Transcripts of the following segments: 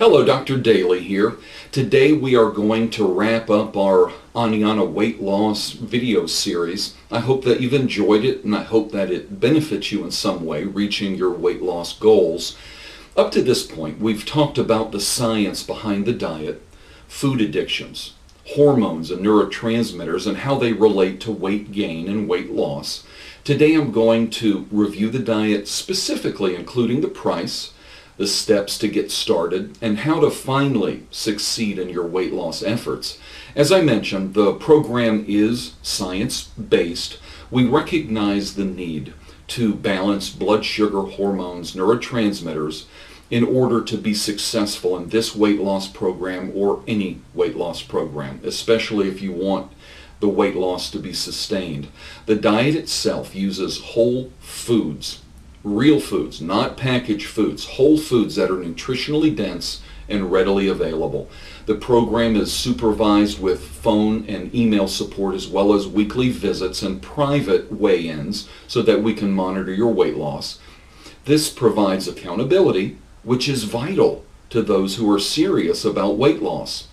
Hello, Dr. Dailey here. Today we are going to wrap up our Oneonta weight loss video series. I hope that you've enjoyed it and I hope that it benefits you in some way reaching your weight loss goals. Up to this point, we've talked about the science behind the diet, food addictions, hormones and neurotransmitters, and how they relate to weight gain and weight loss. Today I'm going to review the diet specifically, including the price, the steps to get started, and how to finally succeed in your weight loss efforts. As I mentioned, the program is science-based. We recognize the need to balance blood sugar, hormones, neurotransmitters in order to be successful in this weight loss program or any weight loss program, especially if you want the weight loss to be sustained. The diet itself uses whole foods, real foods, not packaged foods, whole foods that are nutritionally dense and readily available. The program is supervised with phone and email support, as well as weekly visits and private weigh-ins so that we can monitor your weight loss. This provides accountability, which is vital to those who are serious about weight loss.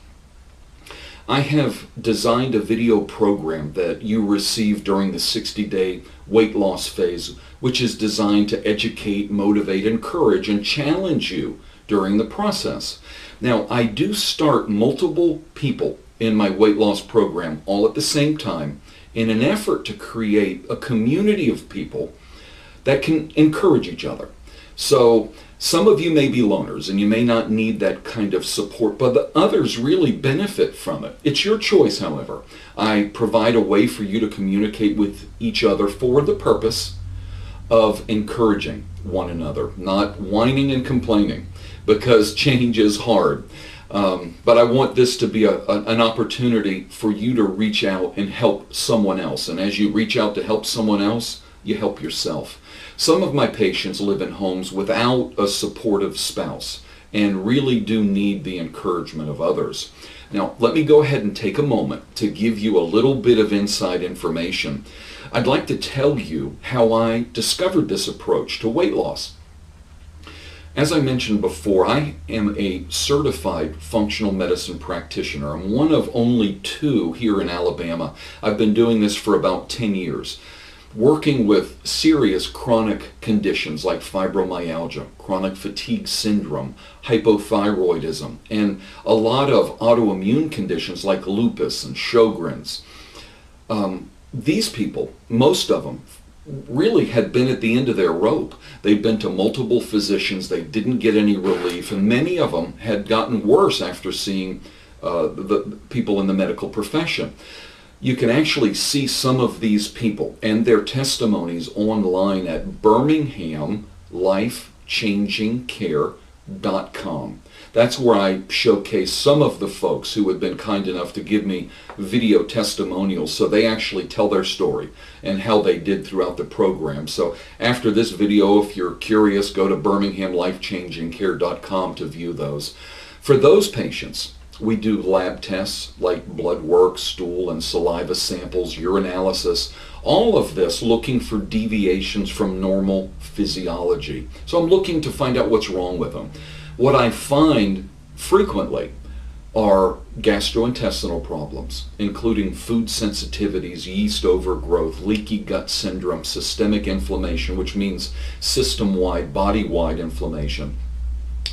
I have designed a video program that you receive during the 60-day weight loss phase, which is designed to educate, motivate, encourage, and challenge you during the process. Now, I do start multiple people in my weight loss program all at the same time in an effort to create a community of people that can encourage each other. So some of you may be loners and you may not need that kind of support, but the others really benefit from it. It's your choice, however. I provide a way for you to communicate with each other for the purpose of encouraging one another, not whining and complaining, because change is hard. But I want this to be an opportunity for you to reach out and help someone else. And as you reach out to help someone else, you help yourself. Some of my patients live in homes without a supportive spouse and really do need the encouragement of others. Now, let me go ahead and take a moment to give you a little bit of inside information. I'd like to tell you how I discovered this approach to weight loss. As I mentioned before, I am a certified functional medicine practitioner. I'm one of only two here in Alabama. I've been doing this for about 10 years. Working with serious chronic conditions like fibromyalgia, chronic fatigue syndrome, hypothyroidism, and a lot of autoimmune conditions like lupus and Sjogren's. These people, most of them, really had been at the end of their rope. They'd been to multiple physicians, they didn't get any relief, and many of them had gotten worse after seeing the people in the medical profession. You can actually see some of these people and their testimonies online at birminghamlifechangingcare.com. That's where I showcase some of the folks who have been kind enough to give me video testimonials, so they actually tell their story and how they did throughout the program. So after this video, if you're curious, go to birminghamlifechangingcare.com to view those. For those patients, we do lab tests like blood work, stool and saliva samples, urinalysis, all of this looking for deviations from normal physiology. So I'm looking to find out what's wrong with them. What I find frequently are gastrointestinal problems, including food sensitivities, yeast overgrowth, leaky gut syndrome, systemic inflammation, which means system-wide, body-wide inflammation,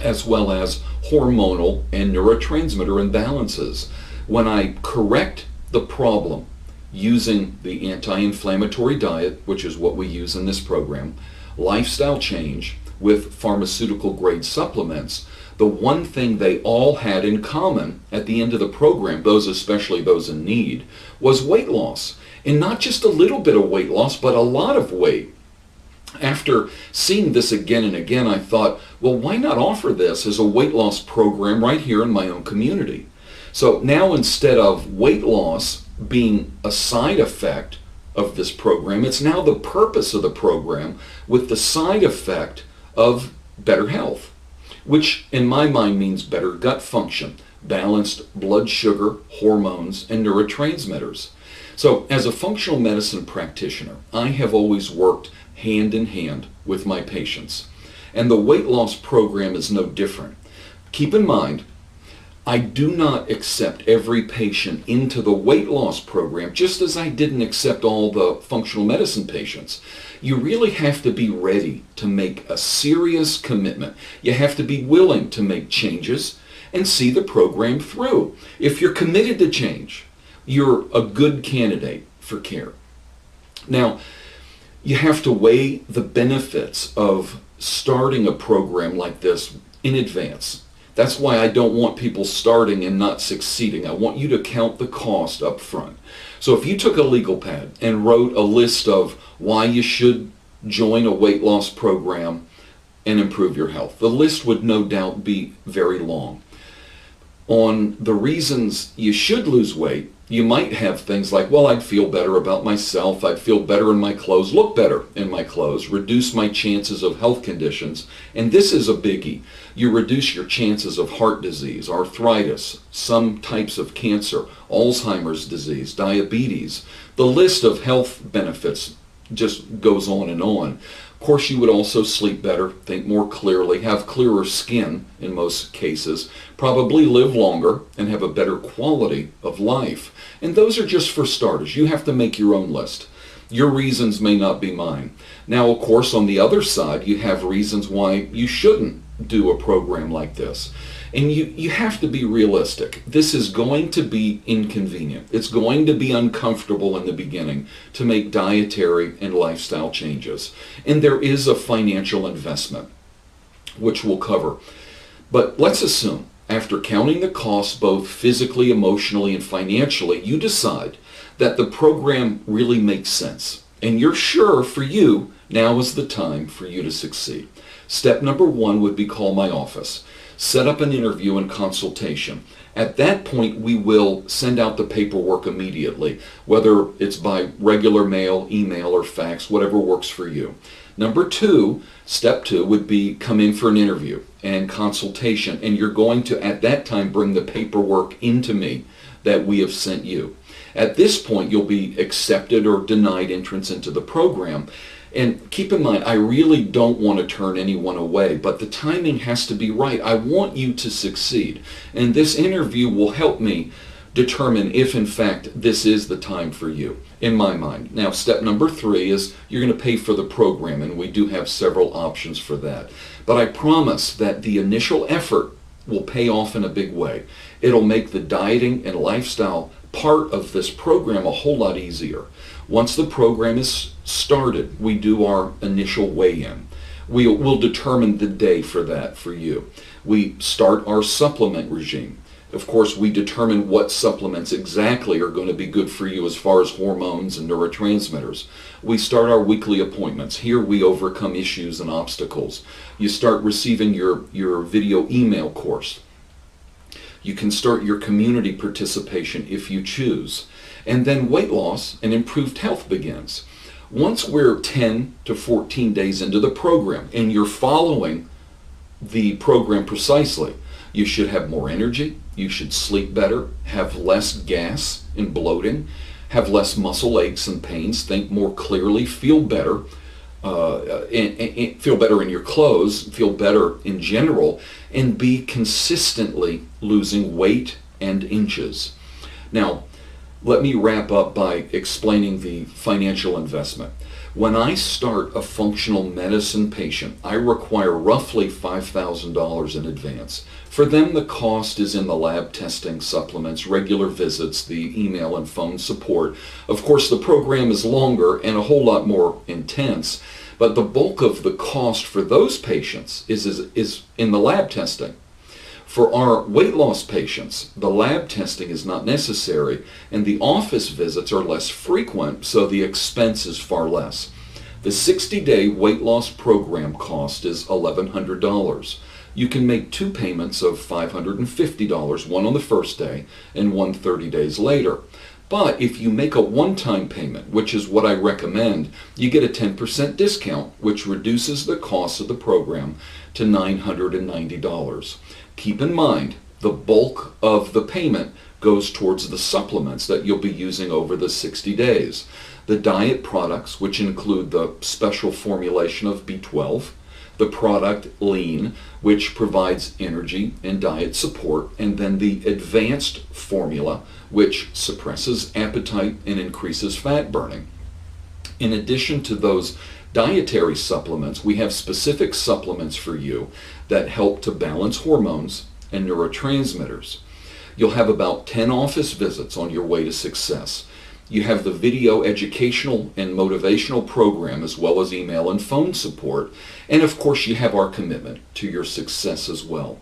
as well as hormonal and neurotransmitter imbalances. When I correct the problem using the anti-inflammatory diet, which is what we use in this program, lifestyle change with pharmaceutical grade supplements, the one thing they all had in common at the end of the program, especially those in need, was weight loss. And not just a little bit of weight loss, but a lot of weight. After seeing this again and again, I thought, well, why not offer this as a weight loss program right here in my own community? So now, instead of weight loss being a side effect of this program, it's now the purpose of the program with the side effect of better health, which in my mind means better gut function, balanced blood sugar, hormones, and neurotransmitters. So as a functional medicine practitioner, I have always worked hand in hand with my patients. And the weight loss program is no different. Keep in mind, I do not accept every patient into the weight loss program, just as I didn't accept all the functional medicine patients. You really have to be ready to make a serious commitment. You have to be willing to make changes and see the program through. If you're committed to change, you're a good candidate for care. Now, you have to weigh the benefits of starting a program like this in advance. That's why I don't want people starting and not succeeding. I want you to count the cost up front. So if you took a legal pad and wrote a list of why you should join a weight loss program and improve your health, the list would no doubt be very long. On the reasons you should lose weight, you might have things like, well, I'd feel better about myself, I'd feel better in my clothes, look better in my clothes, reduce my chances of health conditions, and this is a biggie. You reduce your chances of heart disease, arthritis, some types of cancer, Alzheimer's disease, diabetes. The list of health benefits just goes on and on. Of course, you would also sleep better, think more clearly, have clearer skin in most cases, probably live longer, and have a better quality of life. And those are just for starters. You have to make your own list. Your reasons may not be mine. Now, of course, on the other side, you have reasons why you shouldn't do a program like this. And you have to be realistic. This is going to be inconvenient. It's going to be uncomfortable in the beginning to make dietary and lifestyle changes. And there is a financial investment, which we'll cover. But let's assume, after counting the costs both physically, emotionally, and financially, you decide that the program really makes sense. And you're sure for you, now is the time for you to succeed. Step number one would be call my office. Set up an interview and consultation. At that point, we will send out the paperwork immediately, whether it's by regular mail, email, or fax, whatever works for you. Number two, step two would be come in for an interview and consultation, and you're going to, at that time, bring the paperwork into me that we have sent you. At this point, you'll be accepted or denied entrance into the program. And keep in mind, I really don't want to turn anyone away, but the timing has to be right. I want you to succeed. And this interview will help me determine if, in fact, this is the time for you, in my mind. Now, step number three is you're going to pay for the program, and we do have several options for that. But I promise that the initial effort will pay off in a big way. It'll make the dieting and lifestyle part of this program a whole lot easier. Once the program is started, we do our initial weigh-in. We'll determine the day for that for you. We start our supplement regime. Of course, we determine what supplements exactly are going to be good for you as far as hormones and neurotransmitters. We start our weekly appointments. Here we overcome issues and obstacles. You start receiving your video email course. You can start your community participation if you choose. And then weight loss and improved health begins. Once we're 10 to 14 days into the program and you're following the program precisely, you should have more energy, you should sleep better, have less gas and bloating, have less muscle aches and pains, think more clearly, feel better, feel better in your clothes, feel better in general, and be consistently losing weight and inches. Now, let me wrap up by explaining the financial investment. When I start a functional medicine patient, I require roughly $5,000 in advance. For them, the cost is in the lab testing, supplements, regular visits, the email and phone support. Of course, the program is longer and a whole lot more intense, but the bulk of the cost for those patients is in the lab testing. For our weight loss patients, the lab testing is not necessary, and the office visits are less frequent, so the expense is far less. The 60-day weight loss program cost is $1,100. You can make two payments of $550, one on the first day and one 30 days later. But if you make a one-time payment, which is what I recommend, you get a 10% discount, which reduces the cost of the program to $990. Keep in mind, the bulk of the payment goes towards the supplements that you'll be using over the 60 days. The diet products, which include the special formulation of B12, the product Lean, which provides energy and diet support, and then the advanced formula, which suppresses appetite and increases fat burning. In addition to those dietary supplements, we have specific supplements for you that help to balance hormones and neurotransmitters. You'll have about 10 office visits on your way to success. You have the video educational and motivational program, as well as email and phone support. And of course, you have our commitment to your success as well.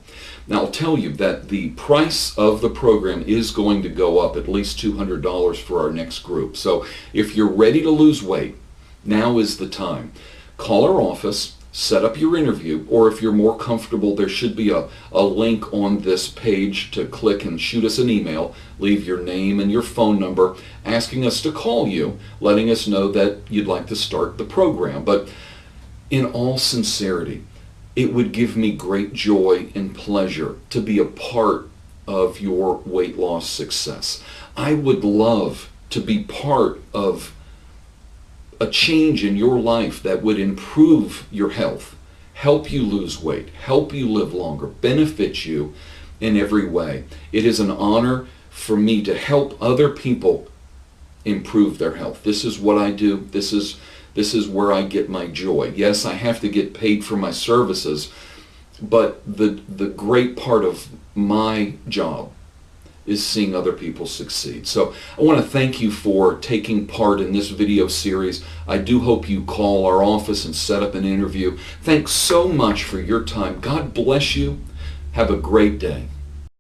Now, I'll tell you that the price of the program is going to go up at least $200 for our next group. So if you're ready to lose weight, now is the time. Call our office, set up your interview, or if you're more comfortable, there should be a link on this page to click and shoot us an email. Leave your name and your phone number, asking us to call you, letting us know that you'd like to start the program. But in all sincerity, it would give me great joy and pleasure to be a part of your weight loss success. I would love to be part of a change in your life that would improve your health, help you lose weight, help you live longer, benefit you in every way. It is an honor for me to help other people improve their health. This is what I do. This is where I get my joy. Yes, I have to get paid for my services, but the great part of my job is seeing other people succeed. So I want to thank you for taking part in this video series. I do hope you call our office and set up an interview. Thanks so much for your time. God bless you. Have a great day.